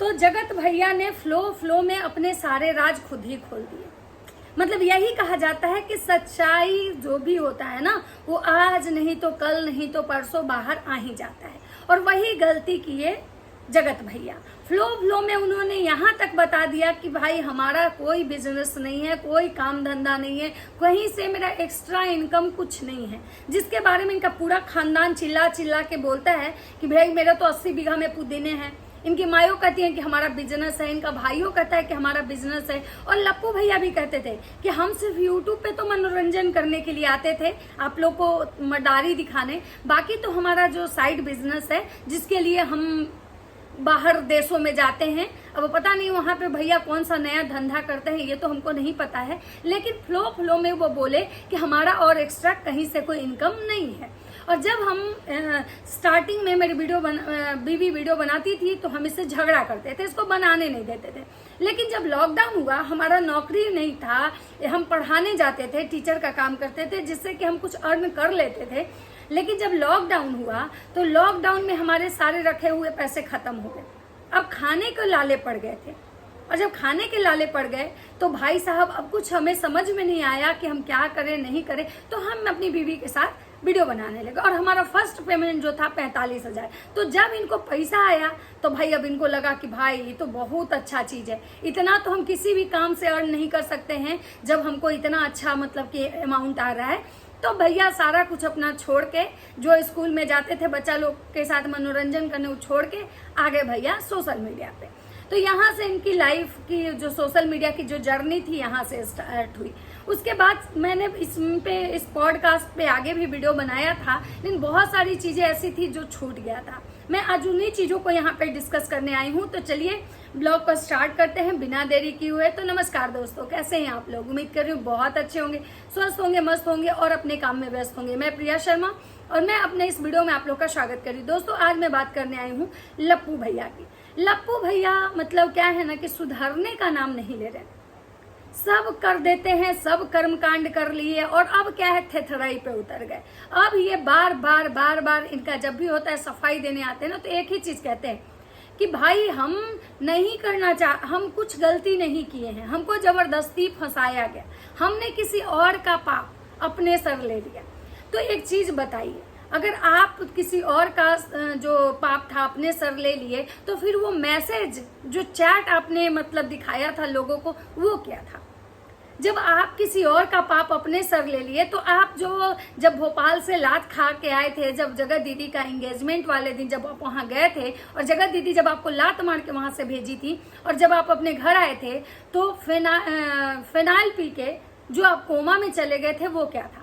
तो जगत भैया ने फ्लो में अपने सारे राज खुद ही खोल दिए। मतलब यही कहा जाता है कि सच्चाई जो भी होता है ना, वो आज नहीं तो कल नहीं तो परसों बाहर आ ही जाता है। और वही गलती किए जगत भैया। फ्लो में उन्होंने यहाँ तक बता दिया कि भाई हमारा कोई बिजनेस नहीं है, कोई काम धंधा नहीं है, कहीं से मेरा एक्स्ट्रा इनकम कुछ नहीं है, जिसके बारे में इनका पूरा खानदान चिल्ला चिल्ला के बोलता है कि भाई मेरा तो 80 बीघा में पुदीने हैं। इनकी मायो कहती है कि हमारा बिजनेस है, इनका भाइयों कहता है कि हमारा बिजनेस है, और लप्पू भैया भी कहते थे कि हम सिर्फ यूट्यूब पे तो मनोरंजन करने के लिए आते थे, आप लोग को मदारी दिखाने, बाकी तो हमारा जो साइड बिजनेस है जिसके लिए हम बाहर देशों में जाते हैं। अब पता नहीं वहां पे भैया कौन सा नया धंधा करते हैं, ये तो हमको नहीं पता है, लेकिन फ्लो में वो बोले कि हमारा और एक्स्ट्रा कहीं से कोई इनकम नहीं है। और जब हम स्टार्टिंग में मेरी बीवी वीडियो बनाती थी तो हम इससे झगड़ा करते थे, इसको बनाने नहीं देते थे। लेकिन जब लॉकडाउन हुआ, हमारा नौकरी नहीं था, हम पढ़ाने जाते थे, टीचर का काम करते थे, जिससे कि हम कुछ अर्न कर लेते थे। लेकिन जब लॉकडाउन हुआ तो लॉकडाउन में हमारे सारे रखे हुए पैसे खत्म हो गए। अब खाने के लाले पड़ गए थे, और जब खाने के लाले पड़ गए तो भाई साहब अब कुछ हमें समझ में नहीं आया कि हम क्या करें नहीं करें। तो हम अपनी बीवी के साथ वीडियो बनाने लगे, और हमारा फर्स्ट पेमेंट जो था 45,000। तो जब इनको पैसा आया तो भाई अब इनको लगा कि भाई ये तो बहुत अच्छा चीज है, इतना तो हम किसी भी काम से अर्न नहीं कर सकते हैं जब हमको इतना अच्छा मतलब कि अमाउंट आ रहा है। तो भैया सारा कुछ अपना छोड़ के, जो स्कूल में जाते थे बच्चा लोग के साथ मनोरंजन करने, वो छोड़ के आगे भैया सोशल मीडिया पे। तो यहाँ से इनकी लाइफ की जो सोशल मीडिया की जो जर्नी थी यहाँ से स्टार्ट हुई। उसके बाद मैंने इस पॉडकास्ट पे आगे भी वीडियो बनाया था, लेकिन बहुत सारी चीजें ऐसी थी जो छूट गया था। मैं आज उन्हीं चीजों को यहाँ पे डिस्कस करने आई हूँ। तो चलिए ब्लॉग को स्टार्ट करते हैं बिना देरी किए हुए। तो नमस्कार दोस्तों, कैसे हैं आप लोग? उम्मीद कर रही हूँ बहुत अच्छे होंगे, स्वस्थ होंगे, मस्त होंगे और अपने काम में व्यस्त होंगे। मैं प्रिया शर्मा और मैं अपने इस वीडियो में आप लोग का स्वागत कर रही हूँ। दोस्तों आज मैं बात करने आई हूँ लप्पू भैया की। लप्पू भैया मतलब क्या है ना कि सुधरने का नाम नहीं ले रहे, सब कर देते हैं, सब कर्मकांड कर लिए, और अब क्या है थेथराई पे उतर गए। अब ये बार बार इनका जब भी होता है सफाई देने आते हैं ना, तो एक ही चीज कहते हैं कि भाई हम नहीं करना हम कुछ गलती नहीं किए हैं, हमको जबरदस्ती फंसाया गया, हमने किसी और का पाप अपने सर ले लिया। तो एक चीज बताइए, अगर आप किसी और का जो पाप था अपने सर ले लिए, तो फिर वो मैसेज जो चैट आपने मतलब दिखाया था लोगों को, वो क्या था? जब आप किसी और का पाप अपने सर ले लिए, तो आप जब भोपाल से लात खा के आए थे, जब जगत दीदी का एंगेजमेंट वाले दिन जब आप वहां गए थे, और जगत दीदी जब आपको लात मार के वहां से भेजी थी, और जब आप अपने घर आए थे तो फिनाइल पी के जो आप कोमा में चले गए थे, वो क्या था?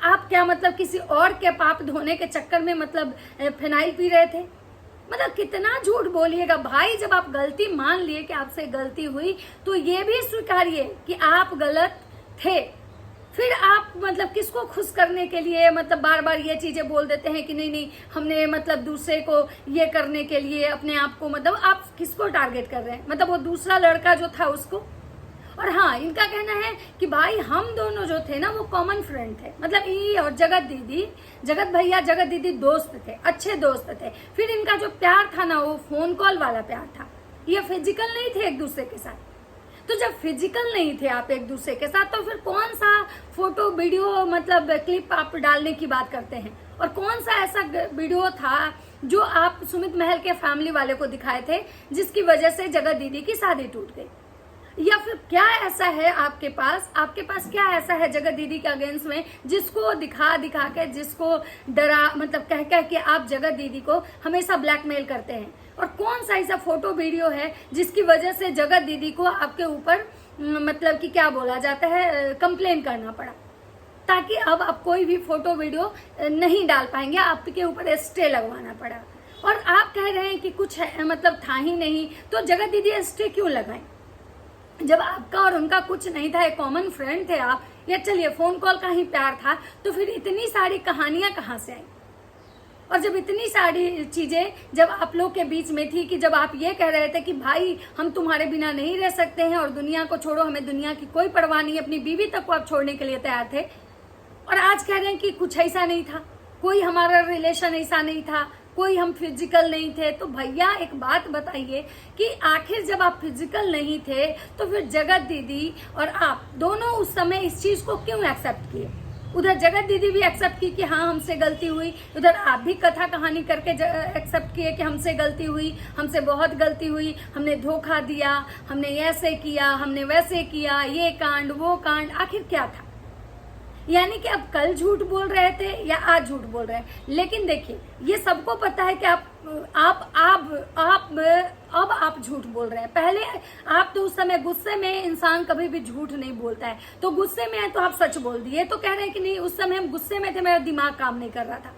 आप क्या मतलब किसी और के पाप धोने के चक्कर में मतलब फिनाइल पी रहे थे? मतलब कितना झूठ बोलिएगा भाई। जब आप गलती मान लिए कि आपसे गलती हुई, तो ये भी स्वीकारिए कि आप गलत थे। फिर आप मतलब किसको खुश करने के लिए मतलब बार बार ये चीजें बोल देते हैं कि नहीं हमने मतलब दूसरे को ये करने के लिए अपने आप को, मतलब आप किसको टारगेट कर रहे हैं? मतलब वो दूसरा लड़का जो था उसको। और हाँ, इनका कहना है कि भाई हम दोनों जो थे ना वो कॉमन फ्रेंड थे, मतलब ये और जगत भैया जगत दीदी दोस्त थे, अच्छे दोस्त थे। फिर इनका जो प्यार था ना वो फोन कॉल वाला प्यार था, ये फिजिकल नहीं थे एक दूसरे के साथ। तो जब फिजिकल नहीं थे आप एक दूसरे के साथ, तो फिर कौन सा फोटो वीडियो मतलब क्लिप आप डालने की बात करते हैं? और कौन सा ऐसा वीडियो था जो आप सुमित महल के फैमिली वाले को दिखाए थे, जिसकी वजह से जगत दीदी की शादी टूट गई? या फिर क्या ऐसा है आपके पास क्या ऐसा है जगत दीदी के अगेंस्ट में, जिसको दिखा के, जिसको डरा मतलब कह के आप जगत दीदी को हमेशा ब्लैकमेल करते हैं? और कौन सा ऐसा फोटो वीडियो है जिसकी वजह से जगत दीदी को आपके ऊपर मतलब कि क्या बोला जाता है, कंप्लेन करना पड़ा, ताकि अब आप कोई भी फोटो वीडियो नहीं डाल पाएंगे, आपके ऊपर स्टे लगवाना पड़ा। और आप कह रहे हैं कि कुछ है, मतलब था ही नहीं, तो जगत दीदी स्टे क्यों लगाएं जब आपका और उनका कुछ नहीं था? एक कॉमन फ्रेंड थे आप, या चलिए फोन कॉल का ही प्यार था, तो फिर इतनी सारी कहानियां कहाँ से आई? और जब इतनी सारी चीजें जब आप लोग के बीच में थी कि जब आप ये कह रहे थे कि भाई हम तुम्हारे बिना नहीं रह सकते हैं, और दुनिया को छोड़ो, हमें दुनिया की कोई परवाह नहीं, अपनी बीवी तक को आप छोड़ने के लिए तैयार थे, और आज कह रहे हैं कि कुछ ऐसा नहीं था, कोई हमारा रिलेशन ऐसा नहीं था, कोई हम फिजिकल नहीं थे। तो भैया एक बात बताइए कि आखिर जब आप फिजिकल नहीं थे तो फिर जगत दीदी और आप दोनों उस समय इस चीज को क्यों एक्सेप्ट किए? उधर जगत दीदी भी एक्सेप्ट की कि हाँ हमसे गलती हुई, उधर आप भी कथा कहानी करके एक्सेप्ट किए कि हमसे गलती हुई, हमसे बहुत गलती हुई, हमने धोखा दिया, हमने ऐसे किया, हमने वैसे किया, ये कांड वो कांड। आखिर क्या था? यानी कि अब कल झूठ बोल रहे थे या आज झूठ बोल रहे हैं। लेकिन देखिए ये सबको पता है कि अब आप झूठ बोल रहे हैं। पहले आप तो उस समय गुस्से में, इंसान कभी भी झूठ नहीं बोलता है, तो गुस्से में है तो आप सच बोल दिए। तो कह रहे हैं कि नहीं उस समय हम गुस्से में थे, मेरा दिमाग काम नहीं कर रहा था।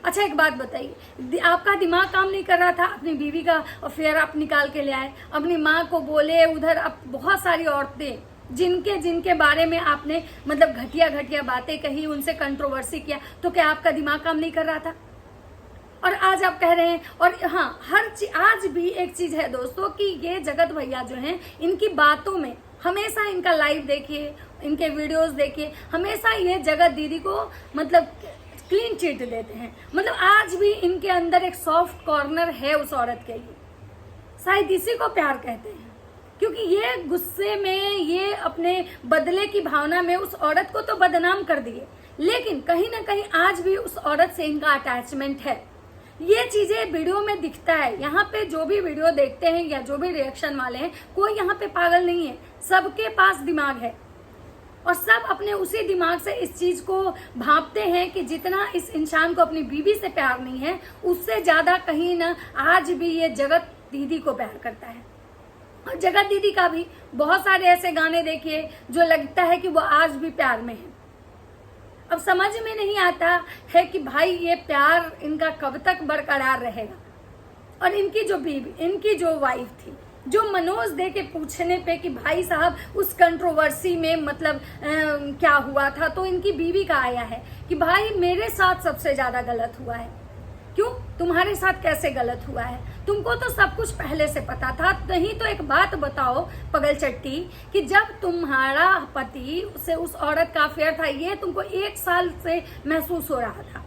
अच्छा एक बात बताइए, आपका दिमाग काम नहीं कर रहा था, अपनी बीवी का अफेयर आप निकाल के ले आए, अपनी माँ को बोले, उधर अब बहुत सारी औरतें जिनके बारे में आपने मतलब घटिया घटिया बातें कही, उनसे कंट्रोवर्सी किया, तो क्या आपका दिमाग काम नहीं कर रहा था? और आज आप कह रहे हैं। और हाँ आज भी एक चीज है दोस्तों कि ये जगत भैया जो हैं, इनकी बातों में हमेशा, इनका लाइव देखिए, इनके वीडियोस देखिए, हमेशा ये जगत दीदी को मतलब क्लीन चिट देते हैं। मतलब आज भी इनके अंदर एक सॉफ्ट कॉर्नर है उस औरत के लिए। शायद इसी को प्यार कहते हैं, क्योंकि ये गुस्से में, ये अपने बदले की भावना में उस औरत को तो बदनाम कर दिए, लेकिन कहीं ना कहीं आज भी उस औरत से इनका अटैचमेंट है। ये चीजें वीडियो में दिखता है। यहाँ पे जो भी वीडियो देखते हैं या जो भी रिएक्शन वाले हैं, कोई यहाँ पे पागल नहीं है, सबके पास दिमाग है और सब अपने उसी दिमाग से इस चीज को भांपते हैं कि जितना इस इंसान को अपनी बीवी से प्यार नहीं है, उससे ज्यादा कहीं ना आज भी ये जगत दीदी को प्यार करता है। और जगत दीदी का भी बहुत सारे ऐसे गाने देखिए जो लगता है कि वो आज भी प्यार में है। अब समझ में नहीं आता है कि भाई ये प्यार इनका कब तक बरकरार रहेगा। और इनकी जो बीवी, इनकी जो वाइफ थी, जो मनोज दे के पूछने पे कि भाई साहब उस कंट्रोवर्सी में मतलब क्या हुआ था, तो इनकी बीवी का आया है कि भाई मेरे साथ सबसे ज्यादा गलत हुआ है। क्यों? तुम्हारे साथ कैसे गलत हुआ है? तुमको तो सब कुछ पहले से पता था। नहीं तो एक बात बताओ पगल चट्टी, कि जब तुम्हारा पति से उस औरत का अफेयर था, ये तुमको 1 साल से महसूस हो रहा था।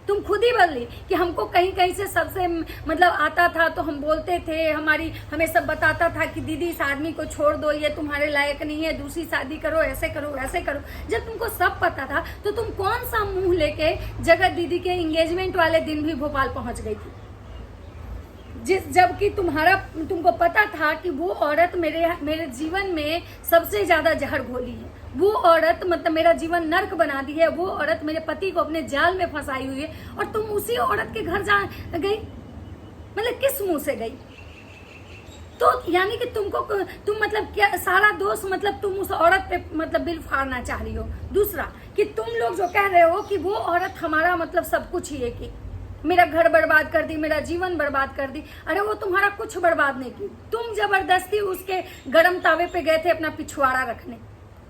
तुम खुद ही बोली कि हमको कहीं कहीं से सबसे मतलब आता था, तो हम बोलते थे, हमें सब बताता था कि दीदी इस आदमी को छोड़ दो, ये तुम्हारे लायक नहीं है, दूसरी शादी करो, ऐसे करो वैसे करो। जब तुमको सब पता था तो तुम कौन सा मुंह लेके जगत दीदी के एंगेजमेंट वाले दिन भी भोपाल पहुंच गई थी? जबकि तुमको पता था कि वो औरत मेरे जीवन में सबसे ज्यादा जहर घोली है, वो औरत मतलब मेरा जीवन नर्क बना दी है, वो औरत मेरे पति को अपने जाल में फंसाई हुई है, और तुम उसी औरत के घर जा गई। मतलब किस मुंह से गई? तो यानी कि तुम मतलब क्या सारा दोष मतलब तुम उस औरत पे मतलब बिल फाड़ना चाह रही हो। दूसरा कि तुम लोग जो कह रहे हो कि वो औरत हमारा मतलब सब कुछ ही है, कि मेरा घर बर्बाद कर दी, मेरा जीवन बर्बाद कर दी। अरे वो तुम्हारा कुछ बर्बाद नहीं की, तुम जबरदस्ती उसके गरम तावे पे गए थे अपना पिछवाड़ा रखने।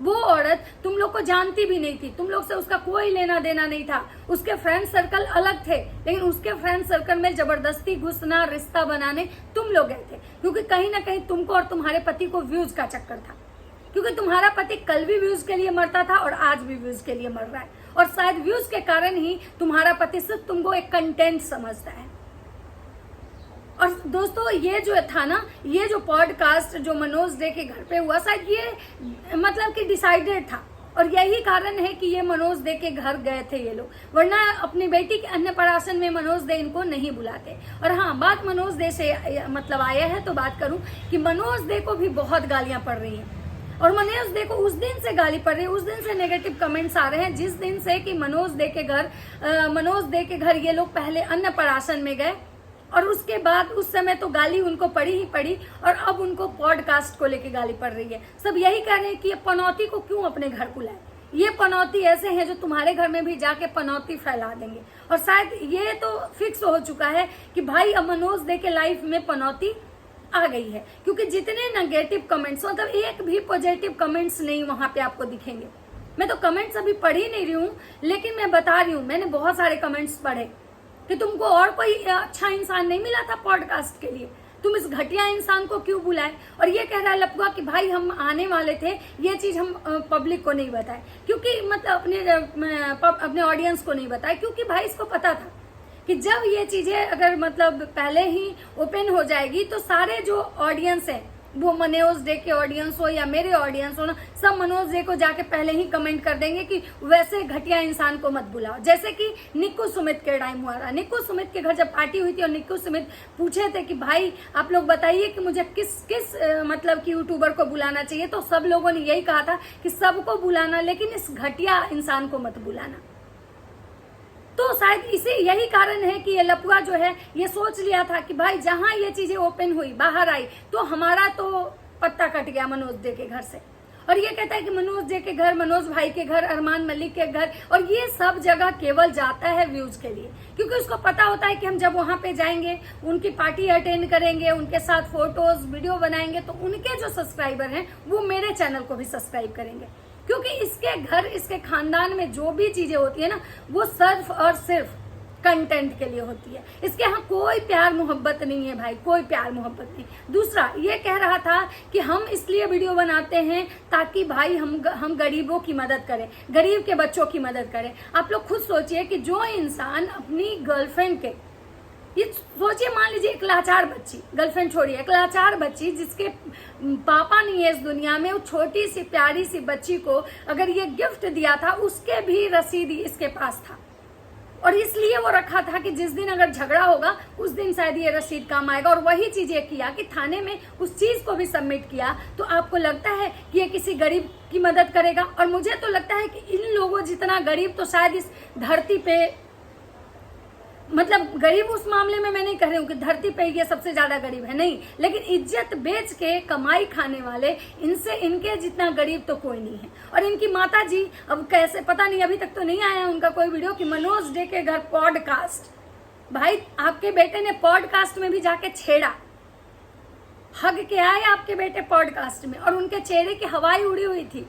वो औरत तुम लोग को जानती भी नहीं थी, तुम लोग से उसका कोई लेना देना नहीं था, उसके फ्रेंड सर्कल अलग थे, लेकिन उसके फ्रेंड सर्कल में जबरदस्ती घुसना, रिश्ता बनाने तुम लोग गए थे, क्योंकि कहीं ना कहीं तुमको और तुम्हारे पति को व्यूज का चक्कर था। क्योंकि तुम्हारा पति कल भी व्यूज के लिए मरता था और आज भी व्यूज के लिए मर रहा है, और शायद व्यूज के कारण ही तुम्हारा पति सिर्फ तुमको एक कंटेंट समझता है। और दोस्तों ये जो था ना, ये जो पॉडकास्ट जो मनोज दे के घर पे हुआ, शायद ये मतलब कि डिसाइडेड था, और यही कारण है कि ये मनोज दे के घर गए थे ये लोग, वरना अपनी बेटी के अन्नप्राशन में मनोज दे इनको नहीं बुलाते। और हाँ, बात मनोज दे से मतलब आया है तो बात करूं कि मनोज दे को भी बहुत गालियां पड़ रही हैं, और मनोज दे को उस दिन से गाली पड़ रही है, उस दिन से नेगेटिव कमेंट्स आ रहे हैं जिस दिन से कि मनोज दे के घर ये लोग पहले अन्नप्राशन में गए, और उसके बाद उस समय तो गाली उनको पड़ी ही पड़ी, और अब उनको पॉडकास्ट को लेके गाली पड़ रही है। सब यही कह रहे हैं कि ये पनौती को क्यों अपने घर बुलाए, ये पनौती ऐसे हैं जो तुम्हारे घर में भी जाके पनौती फैला देंगे। और शायद ये तो फिक्स हो चुका है कि भाई अब मनोज दे के लाइफ में पनौती आ गई है, क्योंकि जितने नेगेटिव कमेंट्स, मतलब एक भी पॉजिटिव कमेंट्स नहीं वहां पे आपको दिखेंगे। मैं तो कमेंट्स अभी पढ़ ही नहीं रही हूँ, लेकिन मैं बता रही हूँ मैंने बहुत सारे कमेंट्स पढ़े कि तुमको और कोई अच्छा इंसान नहीं मिला था पॉडकास्ट के लिए, तुम इस घटिया इंसान को क्यों बुलाए। और ये कह रहा है लपुआ कि भाई हम आने वाले थे, ये चीज हम पब्लिक को नहीं बताए, क्योंकि मतलब अपने ऑडियंस को नहीं बताए, क्योंकि भाई इसको पता था कि जब ये चीजें अगर मतलब पहले ही ओपन हो जाएगी तो सारे जो ऑडियंस है, वो मनोज डे के ऑडियंस हो या मेरे ऑडियंस हो ना, सब मनोज डे को जाके पहले ही कमेंट कर देंगे कि वैसे घटिया इंसान को मत बुलाओ। जैसे कि निक्कू सुमित के टाइम हुआ था। निक्कू सुमित के घर जब पार्टी हुई थी और निक्कू सुमित पूछे थे कि भाई आप लोग बताइए कि मुझे किस किस मतलब कि यूट्यूबर को बुलाना चाहिए, तो सब लोगों ने यही कहा था कि सबको बुलाना, लेकिन इस घटिया इंसान को मत बुलाना। तो शायद इसी यही कारण है कि ये लपुआ जो है ये सोच लिया था कि भाई जहां ये चीजें ओपन हुई, बाहर आई, तो हमारा तो पत्ता कट गया मनोज डे के घर से। और ये कहता है कि मनोज डे के घर, मनोज भाई के घर, अरमान मलिक के घर, और ये सब जगह केवल जाता है व्यूज के लिए, क्योंकि उसको पता होता है कि हम जब वहां पे जाएंगे, उनकी पार्टी अटेंड करेंगे, उनके साथ फोटोज वीडियो बनाएंगे, तो उनके जो सब्सक्राइबर हैं वो मेरे चैनल को भी सब्सक्राइब करेंगे। क्योंकि इसके घर, इसके खानदान में जो भी चीजें होती है ना, वो सिर्फ और सिर्फ कंटेंट के लिए होती है। इसके यहाँ कोई प्यार मोहब्बत नहीं है भाई, कोई प्यार मोहब्बत नहीं। दूसरा ये कह रहा था कि हम इसलिए वीडियो बनाते हैं ताकि भाई हम गरीबों की मदद करें, गरीब के बच्चों की मदद करें। आप लोग खुद सोचिए कि जो इंसान अपनी गर्लफ्रेंड के, ये सोचिए, मान लीजिए एक लाचार बच्ची, गर्लफ्रेंड छोड़िए, एक लाचार बच्ची जिसके पापा नहीं है इस दुनिया में, वो छोटी सी प्यारी सी बच्ची को अगर ये गिफ्ट दिया था, उसके भी रसीद इसके पास था, और इसलिए वो रखा था कि जिस दिन अगर झगड़ा होगा उस दिन शायद ये रसीद काम आएगा। और वही चीज ये किया कि थाने में उस चीज को भी सबमिट किया। तो आपको लगता है कि ये किसी गरीब की मदद करेगा? और मुझे तो लगता है कि इन लोगों जितना गरीब तो शायद इस धरती पे, मतलब गरीब उस मामले में मैं नहीं कह रही हूँ कि धरती पे ये सबसे ज्यादा गरीब है, नहीं, लेकिन इज्जत बेच के कमाई खाने वाले, इनसे इनके जितना गरीब तो कोई नहीं है। और इनकी माता जी अब कैसे, पता नहीं, अभी तक तो नहीं आया उनका कोई वीडियो कि मनोज डे के घर पॉडकास्ट। भाई आपके बेटे ने पॉडकास्ट में भी जाके छेड़ा, हग के आए आपके बेटे पॉडकास्ट में, और उनके चेहरे की हवाई उड़ी हुई थी,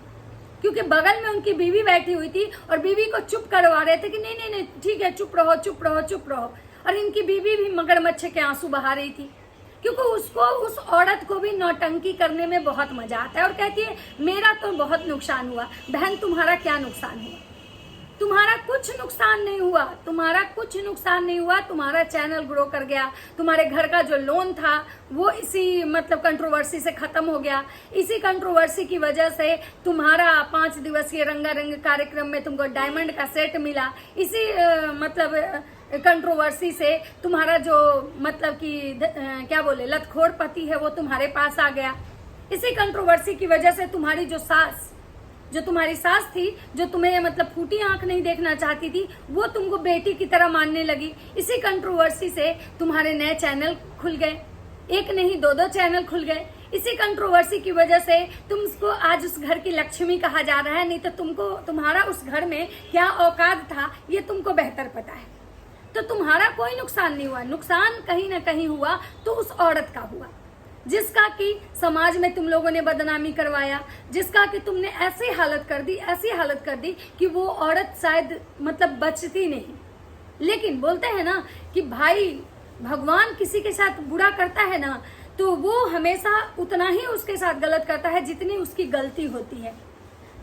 क्योंकि बगल में उनकी बीवी बैठी हुई थी और बीवी को चुप करवा रहे थे कि नहीं नहीं नहीं ठीक है, चुप रहो चुप रहो चुप रहो। और इनकी बीवी भी मगरमच्छ के आंसू बहा रही थी, क्योंकि उसको, उस औरत को भी नौटंकी करने में बहुत मजा आता है। और कहती है मेरा तो बहुत नुकसान हुआ। बहन तुम्हारा क्या नुकसान हुआ? तुम्हारा कुछ नुकसान नहीं हुआ, तुम्हारा कुछ नुकसान नहीं हुआ। तुम्हारा चैनल ग्रो कर गया, तुम्हारे घर का जो लोन था वो इसी मतलब कंट्रोवर्सी से खत्म हो गया। इसी कंट्रोवर्सी की वजह से तुम्हारा 5 दिवसीय रंगारंग कार्यक्रम में तुमको डायमंड का सेट मिला। इसी मतलब कंट्रोवर्सी से तुम्हारा जो मतलब कि क्या बोले लतखोर पति है वो तुम्हारे पास आ गया। इसी कंट्रोवर्सी की वजह से तुम्हारी जो तुम्हारी सास थी, जो तुम्हें मतलब फूटी आंख नहीं देखना चाहती थी, वो तुमको बेटी की तरह मानने लगी। इसी कंट्रोवर्सी से तुम्हारे नए चैनल खुल गए, एक नहीं 2 चैनल खुल गए। इसी कंट्रोवर्सी की वजह से तुमको आज उस घर की लक्ष्मी कहा जा रहा है, नहीं तो तुम्हारा उस घर में क्या औकात था ये तुमको बेहतर पता है। तो तुम्हारा कोई नुकसान नहीं हुआ, नुकसान कहीं ना कहीं हुआ तो उस औरत का हुआ, जिसका कि समाज में तुम लोगों ने बदनामी करवाया, जिसका कि तुमने ऐसी हालत कर दी कि वो औरत शायद मतलब बचती नहीं। लेकिन बोलते हैं ना कि भाई भगवान किसी के साथ बुरा करता है ना, तो वो हमेशा उतना ही उसके साथ गलत करता है जितनी उसकी गलती होती है।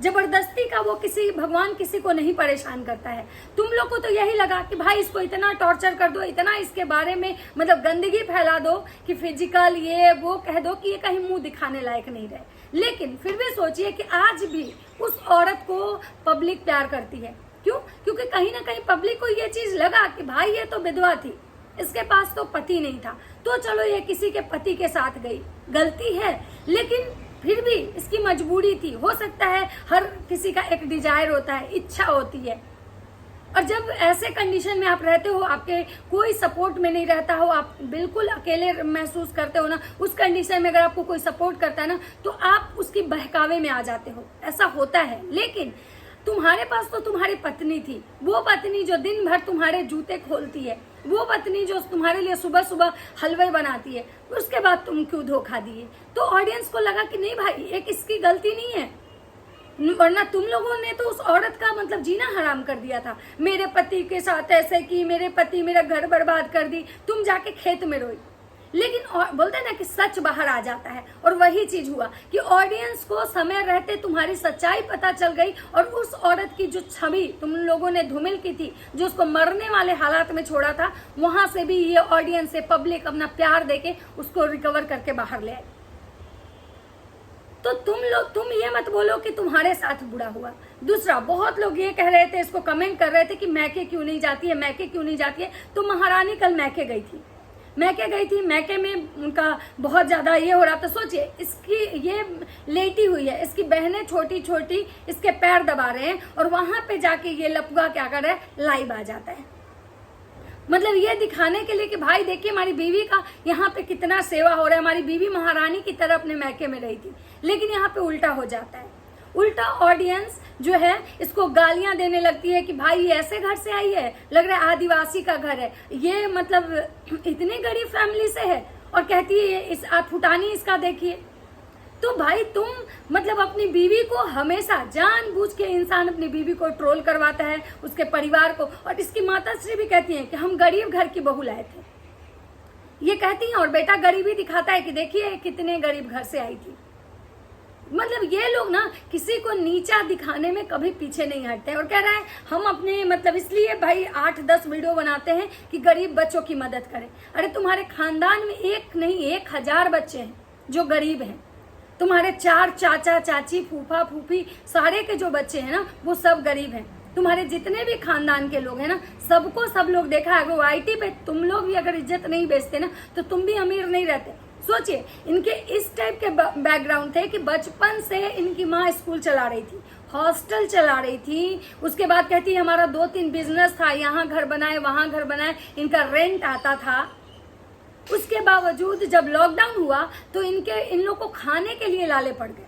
जबरदस्ती का वो भगवान किसी को नहीं परेशान करता है। तुम लोग को तो यही लगा कि भाई इसको इतना टॉर्चर कर दो, इतना इसके बारे में मतलब गंदगी फैला दो कि फिजिकल ये वो कह दो कि ये कहीं मुंह दिखाने लायक नहीं रहे। लेकिन फिर भी सोचिए कि आज भी उस औरत को पब्लिक प्यार करती है। क्यों? क्योंकि कहीं ना कहीं पब्लिक को ये चीज लगा कि भाई ये तो विधवा थी, इसके पास तो पति नहीं था, तो चलो ये किसी के पति के साथ गई, गलती है लेकिन फिर भी इसकी मजबूरी थी। हो सकता है हर किसी का एक डिजायर होता है, इच्छा होती है। और जब ऐसे कंडीशन में आप रहते हो, आपके कोई सपोर्ट में नहीं रहता हो, आप बिल्कुल अकेले महसूस करते हो ना, उस कंडीशन में अगर आपको कोई सपोर्ट करता है ना, तो आप उसकी बहकावे में आ जाते हो। ऐसा होता है। लेकिन तुम्हारे पास तो तुम्हारी पत्नी थी, वो पत्नी जो दिन भर तुम्हारे जूते खोलती है, वो पत्नी जो तुम्हारे लिए सुबह सुबह हलवे बनाती है, उसके बाद तुम क्यों धोखा दिए? तो ऑडियंस को लगा कि नहीं भाई एक इसकी गलती नहीं है, वरना तुम लोगों ने तो उस औरत का मतलब जीना हराम कर दिया था। मेरे पति के साथ ऐसे की, मेरे पति मेरा घर बर्बाद कर दी, तुम जाके खेत में रोई। लेकिन बोलते हैं ना कि सच बाहर आ जाता है, और वही चीज हुआ कि ऑडियंस को समय रहते तुम्हारी सच्चाई पता चल गई, और उस औरत की जो छवि तुम लोगों ने धूमिल की थी, जो उसको मरने वाले हालात में छोड़ा था, वहां से भी ये ऑडियंस से पब्लिक अपना प्यार देके उसको रिकवर करके बाहर ले आए। तो तुम ये मत बोलो कि तुम्हारे साथ बुरा हुआ। दूसरा, बहुत लोग ये कह रहे थे, इसको कमेंट कर रहे थे कि मैके क्यों नहीं जाती है, मैके क्यों नहीं जाती है। तो महारानी कल मैके गई थी, मैके में उनका बहुत ज्यादा ये हो रहा था। सोचिए, इसकी ये लेटी हुई है, इसकी बहनें छोटी छोटी इसके पैर दबा रहे हैं, और वहां पे जाके ये लपुआ क्या कर रहा है, लाइव आ जाता है। मतलब ये दिखाने के लिए कि भाई देखिए हमारी बीवी का यहाँ पे कितना सेवा हो रहा है, हमारी बीवी महारानी की तरह अपने मैके में रही थी। लेकिन यहाँ पे उल्टा हो जाता है, उल्टा ऑडियंस जो है इसको गालियां देने लगती है कि भाई ये ऐसे घर से आई है, लग रहा है आदिवासी का घर है, ये मतलब इतनी गरीब फैमिली से है, और कहती है इस फुटानी इसका देखिए। तो भाई तुम मतलब अपनी बीवी को हमेशा जानबूझ के इंसान अपनी बीवी को ट्रोल करवाता है, उसके परिवार को। और इसकी माता श्री भी कहती हैं कि हम गरीब घर की बहू लाए थे, ये कहती हैं, और बेटा गरीबी दिखाता है कि देखिए कितने गरीब घर से आई थी। मतलब ये लोग ना किसी को नीचा दिखाने में कभी पीछे नहीं हटते, और कह रहा है हम अपने मतलब इसलिए भाई 8-10 वीडियो बनाते हैं कि गरीब बच्चों की मदद करें। अरे तुम्हारे खानदान में एक नहीं 1000 बच्चे हैं जो गरीब हैं, तुम्हारे 4 चाचा चाची फूफा फूफी सारे के जो बच्चे हैं ना वो सब गरीब हैं। तुम्हारे जितने भी खानदान के लोग हैं ना, सबको सब लोग देखा है। अगर आईटी पे तुम लोग भी अगर इज्जत नहीं बेचते ना तो तुम भी अमीर नहीं रहते। सोचिए, इनके इस टाइप के बैकग्राउंड थे कि बचपन से इनकी माँ स्कूल चला रही थी, हॉस्टल चला रही थी, उसके बाद कहती है हमारा 2-3 बिजनेस था, यहाँ घर बनाए वहां घर बनाए, इनका रेंट आता था। उसके बावजूद जब लॉकडाउन हुआ तो इन लोग को खाने के लिए लाले पड़ गए।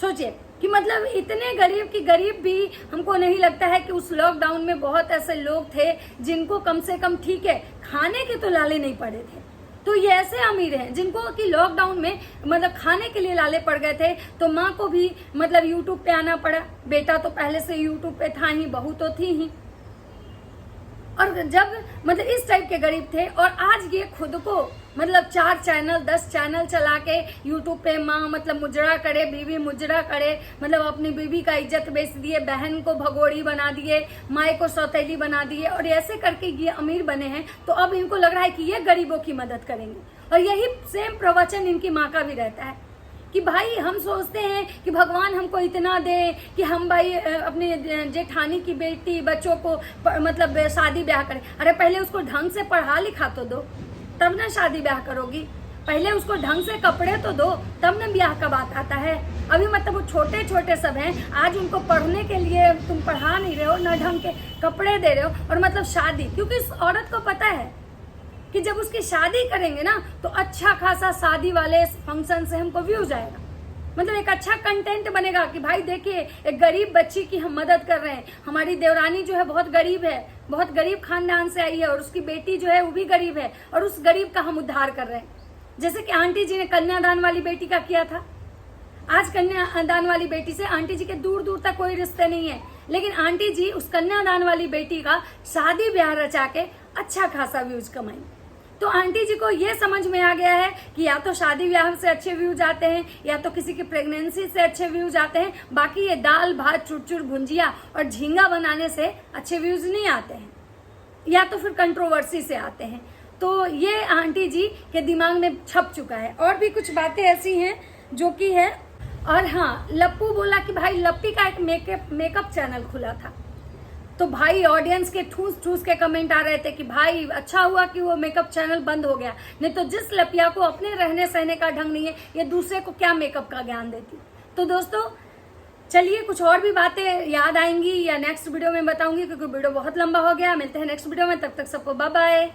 सोचिए कि मतलब इतने गरीब की गरीब भी हमको नहीं लगता है कि उस लॉकडाउन में बहुत ऐसे लोग थे जिनको कम से कम ठीक है खाने के तो लाले नहीं पड़े थे। तो ये ऐसे अमीर हैं जिनको कि लॉकडाउन में मतलब खाने के लिए लाले पड़ गए थे। तो माँ को भी मतलब यूट्यूब पे आना पड़ा, बेटा तो पहले से यूट्यूब पे था ही, बहू तो थी ही। और जब मतलब इस टाइप के गरीब थे, और आज ये खुद को मतलब 4 चैनल 10 चैनल चला के यूट्यूब पे माँ मतलब मुजरा करे, बीवी मुजरा करे, मतलब अपनी बीवी का इज्जत बेच दिए, बहन को भगोड़ी बना दिए, माए को सौतेली बना दिए, और ऐसे करके ये अमीर बने हैं। तो अब इनको लग रहा है कि ये गरीबों की मदद करेंगे। और यही सेम प्रवचन इनकी माँ का भी रहता है कि भाई हम सोचते हैं कि भगवान हमको इतना दे कि हम भाई अपने जेठानी की बेटी बच्चों को मतलब शादी ब्याह करें। अरे पहले उसको ढंग से पढ़ा लिखा तो दो, तब ना शादी ब्याह करोगी। पहले उसको ढंग से कपड़े तो दो, तब ना ब्याह का बात आता है। अभी मतलब वो छोटे छोटे सब हैं, आज उनको पढ़ने के लिए तुम पढ़ा नहीं रहे हो, ना ढंग के कपड़े दे रहे हो, और मतलब शादी, क्योंकि इस औरत को पता है कि जब उसकी शादी करेंगे ना तो अच्छा खासा शादी वाले फंक्शन से हमको व्यूज आएगा, मतलब एक अच्छा कंटेंट बनेगा कि भाई देखिए एक गरीब बच्ची की हम मदद कर रहे हैं, हमारी देवरानी जो है बहुत गरीब है, बहुत गरीब खानदान से आई है, और उसकी बेटी जो है वो भी गरीब है, और उस गरीब का हम उद्धार कर रहे हैं। जैसे कि आंटी जी ने कन्यादान वाली बेटी का किया था। आज कन्यादान वाली बेटी से आंटी जी के दूर दूर तक कोई रिश्ते नहीं है, लेकिन आंटी जी उस कन्यादान वाली बेटी का शादी ब्याह रचा के अच्छा खासा व्यूज कमाई। तो आंटी जी को ये समझ में आ गया है कि या तो शादी ब्याह से अच्छे व्यूज आते हैं, या तो किसी की प्रेगनेंसी से अच्छे व्यूज आते हैं, बाकी ये दाल भात चुरचुर भुंजिया और झींगा बनाने से अच्छे व्यूज नहीं आते हैं, या तो फिर कंट्रोवर्सी से आते हैं। तो ये आंटी जी के दिमाग में छप चुका है। और भी कुछ बातें ऐसी हैं जो कि है। और हाँ, लप्पू बोला कि भाई लप्पी का एक मेकअप चैनल खुला था, तो भाई ऑडियंस के ठूस ठूस के कमेंट आ रहे थे कि भाई अच्छा हुआ कि वो मेकअप चैनल बंद हो गया, नहीं तो जिस लपिया को अपने रहने सहने का ढंग नहीं है, ये दूसरे को क्या मेकअप का ज्ञान देती। तो दोस्तों चलिए, कुछ और भी बातें याद आएंगी या नेक्स्ट वीडियो में बताऊंगी, क्योंकि वीडियो बहुत लंबा हो गया। मिलते हैं नेक्स्ट वीडियो में, तब तक सबको बाय बाय।